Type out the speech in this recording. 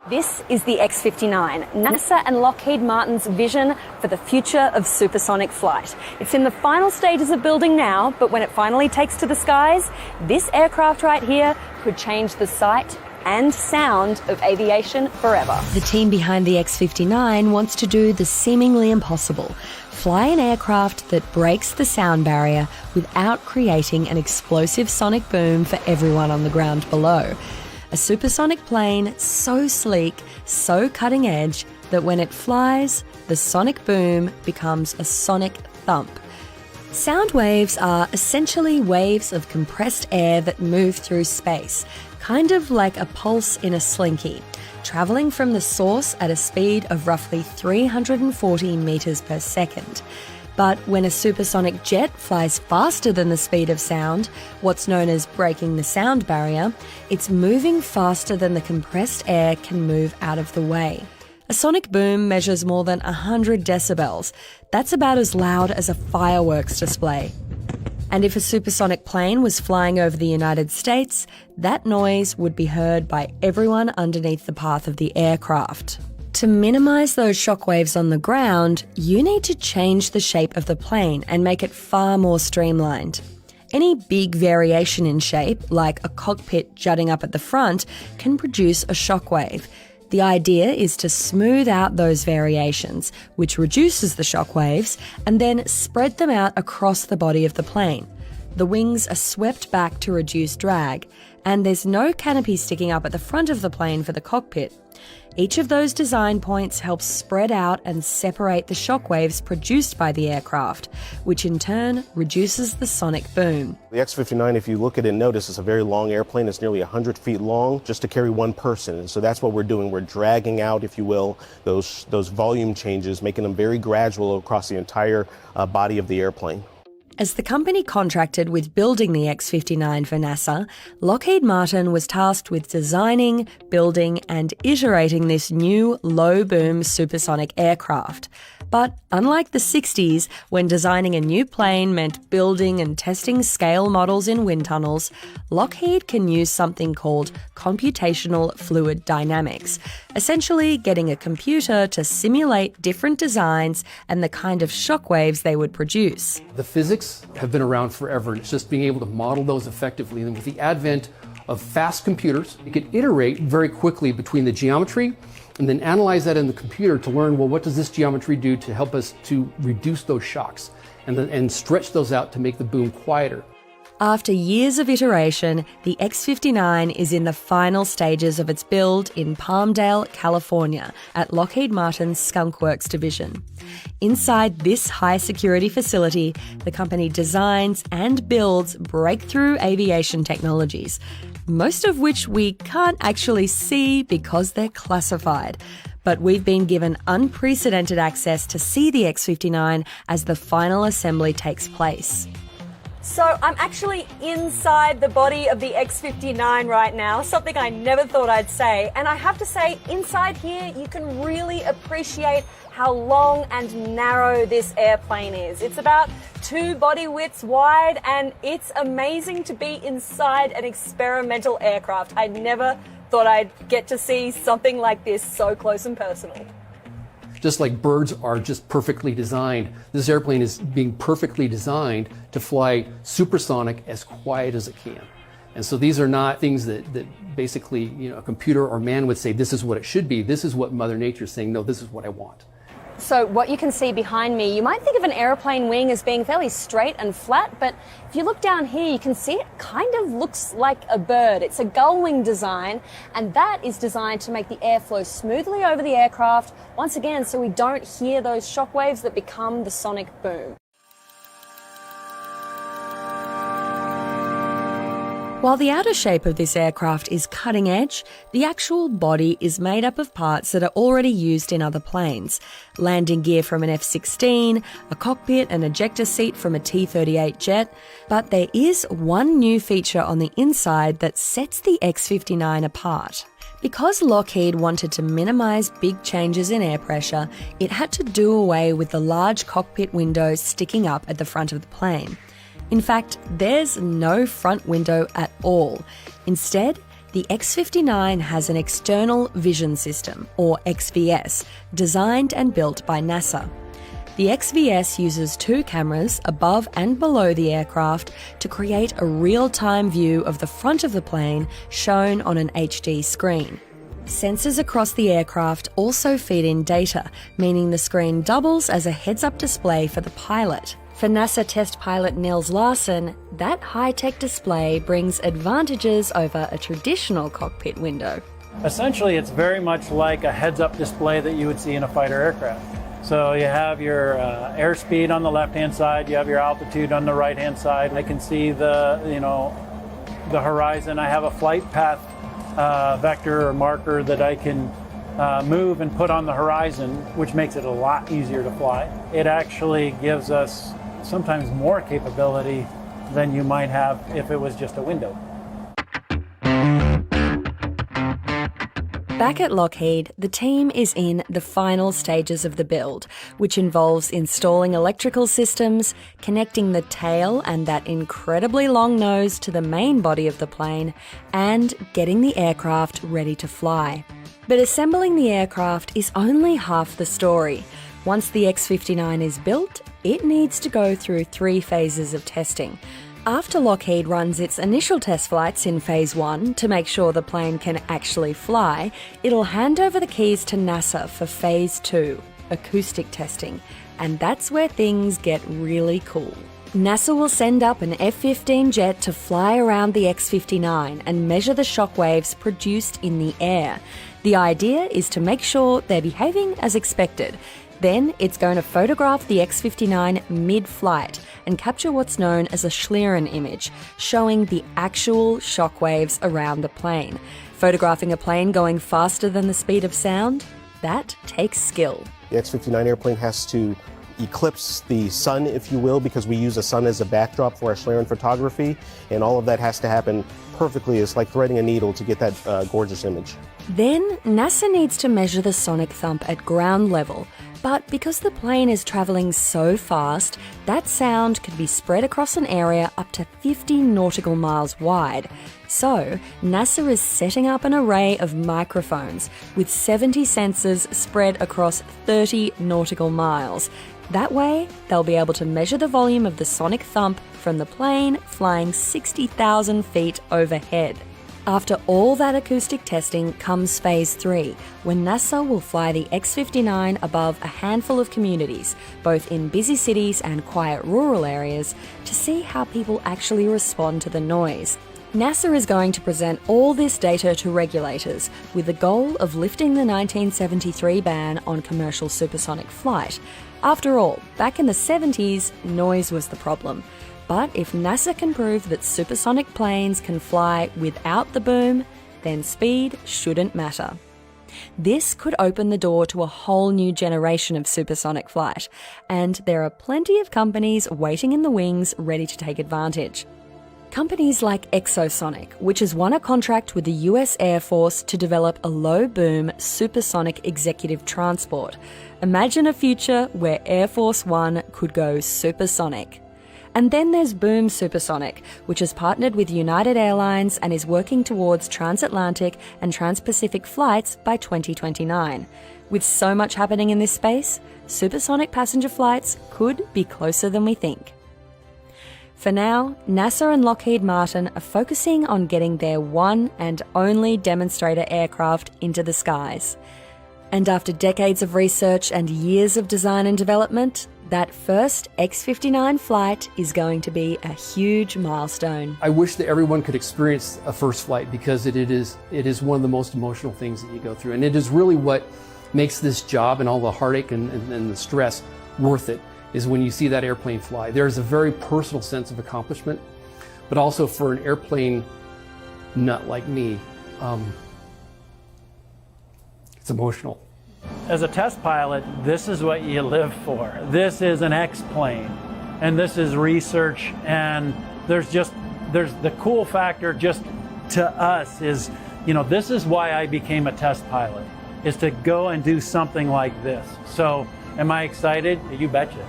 This is the X-59, NASA and Lockheed Martin's vision for the future of supersonic flight. It's in the final stages of building now, but when it finally takes to the skies, this aircraft right here could change the sight and sound of aviation forever. The team behind the X-59 wants to do the seemingly impossible. Fly an aircraft that breaks the sound barrier without creating an explosive sonic boom for everyone on the ground below. A supersonic plane so sleek, so cutting edge, that when it flies, the sonic boom becomes a sonic thump. Sound waves are essentially waves of compressed air that move through space, kind of like a pulse in a slinky, travelling from the source at a speed of roughly 340 metres per second. But when a supersonic jet flies faster than the speed of sound, what's known as breaking the sound barrier, it's moving faster than the compressed air can move out of the way. A sonic boom measures more than 100 decibels. That's about as loud as a fireworks display. And if a supersonic plane was flying over the United States, that noise would be heard by everyone underneath the path of the aircraft. To minimise those shockwaves on the ground, you need to change the shape of the plane and make it far more streamlined. Any big variation in shape, like a cockpit jutting up at the front, can produce a shockwave. The idea is to smooth out those variations, which reduces the shockwaves, and then spread them out across the body of the plane. The wings are swept back to reduce drag, and there's no canopy sticking up at the front of the plane for the cockpit. Each of those design points helps spread out and separate the shockwaves produced by the aircraft, which in turn reduces the sonic boom. The X-59, if you look at it and notice, it's a very long airplane. It's nearly 100 feet long just to carry one person. And so that's what we're doing. We're dragging out, if you will, those volume changes, making them very gradual across the entire body of the airplane. As the company contracted with building the X-59 for NASA, Lockheed Martin was tasked with designing, building and iterating this new low-boom supersonic aircraft. But unlike the 60s, when designing a new plane meant building and testing scale models in wind tunnels, Lockheed can use something called computational fluid dynamics, essentially getting a computer to simulate different designs and the kind of shockwaves they would produce. The physics have been around forever, and it's just being able to model those effectively. And with the advent of fast computers, you can iterate very quickly between the geometry and then analyze that in the computer to learn, well, what does this geometry do to help us to reduce those shocks and stretch those out to make the boom quieter. After years of iteration, the X-59 is in the final stages of its build in Palmdale, California, at Lockheed Martin's Skunk Works division. Inside this high-security facility, the company designs and builds breakthrough aviation technologies, most of which we can't actually see because they're classified. But we've been given unprecedented access to see the X-59 as the final assembly takes place. So I'm actually inside the body of the X-59 right now, something I never thought I'd say. And I have to say, inside here, you can really appreciate how long and narrow this airplane is. It's about 2 body widths wide, and it's amazing to be inside an experimental aircraft. I never thought I'd get to see something like this so close and personal. Just like birds are just perfectly designed, this airplane is being perfectly designed to fly supersonic as quiet as it can. And so these are not things that basically, a computer or man would say, this is what it should be. This is what Mother Nature is saying, no, this is what I want. So what you can see behind me, you might think of an airplane wing as being fairly straight and flat, but if you look down here, you can see it kind of looks like a bird. It's a gull wing design, and that is designed to make the air flow smoothly over the aircraft, once again, so we don't hear those shockwaves that become the sonic boom. While the outer shape of this aircraft is cutting edge, the actual body is made up of parts that are already used in other planes. Landing gear from an F-16, a cockpit and ejector seat from a T-38 jet. But there is one new feature on the inside that sets the X-59 apart. Because Lockheed wanted to minimise big changes in air pressure, it had to do away with the large cockpit windows sticking up at the front of the plane. In fact, there's no front window at all. Instead, The X-59 has an external vision system, or XVS, designed and built by NASA. The XVS uses 2 cameras above and below the aircraft to create a real-time view of the front of the plane shown on an HD screen. Sensors across the aircraft also feed in data, meaning the screen doubles as a heads-up display for the pilot. For NASA test pilot Nils Larsen, that high-tech display brings advantages over a traditional cockpit window. Essentially, it's very much like a heads-up display that you would see in a fighter aircraft. So you have your airspeed on the left-hand side, you have your altitude on the right-hand side. I can see the horizon. I have a flight path vector or marker that I can move and put on the horizon, which makes it a lot easier to fly. It actually gives us sometimes more capability than you might have if it was just a window. Back at Lockheed, the team is in the final stages of the build, which involves installing electrical systems, connecting the tail and that incredibly long nose to the main body of the plane, and getting the aircraft ready to fly. But assembling the aircraft is only half the story. Once the X-59 is built, it needs to go through 3 phases of testing. After Lockheed runs its initial test flights in Phase 1 to make sure the plane can actually fly, it'll hand over the keys to NASA for Phase 2, acoustic testing, and that's where things get really cool. NASA will send up an F-15 jet to fly around the X-59 and measure the shockwaves produced in the air. The idea is to make sure they're behaving as expected. Then it's going to photograph the X-59 mid-flight and capture what's known as a Schlieren image, showing the actual shockwaves around the plane. Photographing a plane going faster than the speed of sound? That takes skill. The X-59 airplane has to eclipse the sun, if you will, because we use the sun as a backdrop for our Schlieren photography, and all of that has to happen perfectly. It's like threading a needle to get that gorgeous image. Then NASA needs to measure the sonic thump at ground level. But because the plane is travelling so fast, that sound could be spread across an area up to 50 nautical miles wide. So, NASA is setting up an array of microphones with 70 sensors spread across 30 nautical miles. That way, they'll be able to measure the volume of the sonic thump from the plane flying 60,000 feet overhead. After all that acoustic testing comes Phase 3, when NASA will fly the X-59 above a handful of communities, both in busy cities and quiet rural areas, to see how people actually respond to the noise. NASA is going to present all this data to regulators with the goal of lifting the 1973 ban on commercial supersonic flight. After all, back in the 70s, noise was the problem. But if NASA can prove that supersonic planes can fly without the boom, then speed shouldn't matter. This could open the door to a whole new generation of supersonic flight, and there are plenty of companies waiting in the wings ready to take advantage. Companies like Exosonic, which has won a contract with the US Air Force to develop a low-boom supersonic executive transport. Imagine a future where Air Force One could go supersonic. And then there's Boom Supersonic, which has partnered with United Airlines and is working towards transatlantic and trans-Pacific flights by 2029. With so much happening in this space, supersonic passenger flights could be closer than we think. For now, NASA and Lockheed Martin are focusing on getting their one and only demonstrator aircraft into the skies. And after decades of research and years of design and development, that first X-59 flight is going to be a huge milestone. I wish that everyone could experience a first flight because it is one of the most emotional things that you go through. And it is really what makes this job and all the heartache and the stress worth it, is when you see that airplane fly. There's a very personal sense of accomplishment, but also for an airplane nut like me, it's emotional. As a test pilot, this is what you live for. This is an X-plane, and this is research, and there's the cool factor just to us is, this is why I became a test pilot, is to go and do something like this. So, am I excited? You betcha.